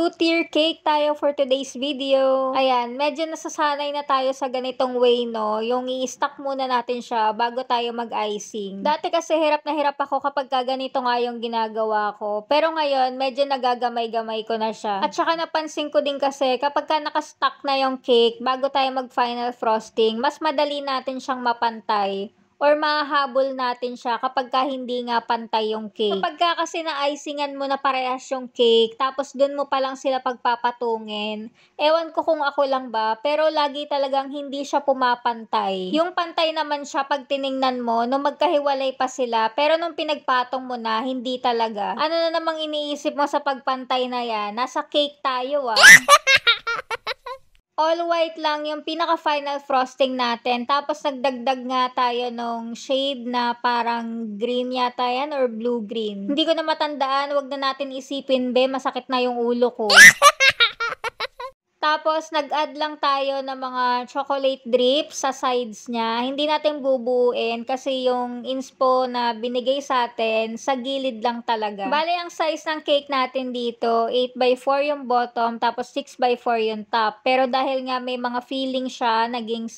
Two-tier cake tayo for today's video. Ayan, medyo nasasanay na tayo sa ganitong way, no? Yung i-stack muna natin siya bago tayo mag-icing. Dati kasi hirap na hirap ako kapag ganito nga yung ginagawa ko. Pero ngayon, medyo nagagamay-gamay ko na siya. At saka napansin ko din kasi kapag nakastack na yung cake bago tayo mag-final frosting, mas madali natin siyang mapantay or mahahabol natin siya kapag hindi nga pantay yung cake. Kapag kasi na-icingan mo na parehas yung cake, tapos dun mo pa lang sila pagpapatungin, ewan ko kung ako lang ba, pero lagi talagang hindi siya pumapantay. Yung pantay naman siya pag tiningnan mo, nung magkahiwalay pa sila, pero nung pinagpatong mo na, hindi talaga. Ano na namang iniisip mo sa pagpantay na yan? Nasa cake tayo All white lang yung pinaka-final frosting natin. Tapos nagdagdag nga tayo nung shade na parang green yata yan or blue-green. Hindi ko na matandaan. Wag na natin isipin, be. Masakit na yung ulo ko. Tapos, nag-add lang tayo ng mga chocolate drips sa sides niya. Hindi natin bubuuin kasi yung inspo na binigay sa atin, sa gilid lang talaga. Bale, ang size ng cake natin dito, 8x4 yung bottom, tapos 6x4 yung top. Pero dahil nga may mga filling siya, naging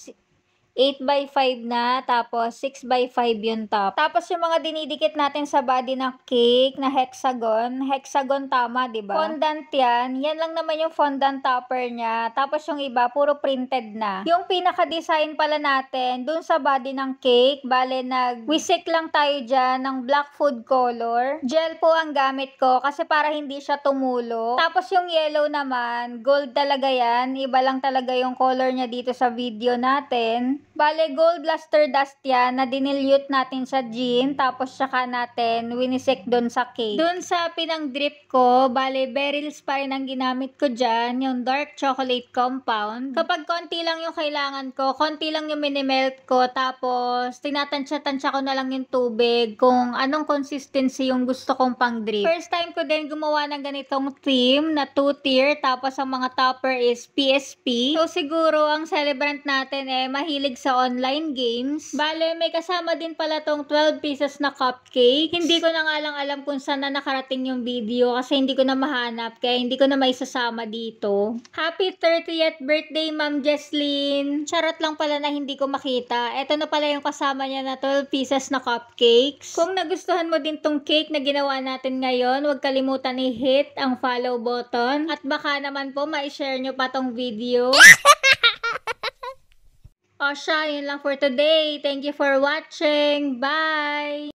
8x5 na, tapos 6x5 yung top. Tapos yung mga dinidikit natin sa body ng cake na hexagon tama, diba? Fondant yan. Yan lang naman yung fondant topper niya. Tapos yung iba, puro printed na. Yung pinaka-design pala natin, dun sa body ng cake, bale nag-wisik lang tayo dyan ng black food color. Gel po ang gamit ko kasi para hindi siya tumulo. Tapos yung yellow naman, gold talaga yan. Iba lang talaga yung color niya dito sa video natin. Bale, gold luster dust yan na dinilute natin sa gin, tapos saka natin winisik dun sa cake. Dun sa pinang drip ko, bale, beryls pa rin ang ginamit ko dyan, yung dark chocolate compound. Kapag konti lang yung kailangan ko, konti lang yung minimelt ko, tapos tinatansya-tansya ko na lang yung tubig kung anong consistency yung gusto kong pang drip. First time ko din gumawa ng ganitong theme na 2-tier, tapos ang mga topper is PSP. So siguro ang celebrant natin mahilig sa online games. Bale, may kasama din pala tong 12 pieces na cupcake. Hindi ko na nga lang alam kung saan na nakarating yung video kasi hindi ko na mahanap kaya hindi ko na maisasama dito. Happy 30th birthday, Ma'am Jesslyn! Charot lang pala na hindi ko makita. Eto na pala yung kasama niya na 12 pieces na cupcakes. Kung nagustuhan mo din tong cake na ginawa natin ngayon, huwag kalimutan i-hit ang follow button at baka naman po ma-share nyo pa tong video. O siya, yun lang for today. Thank you for watching. Bye!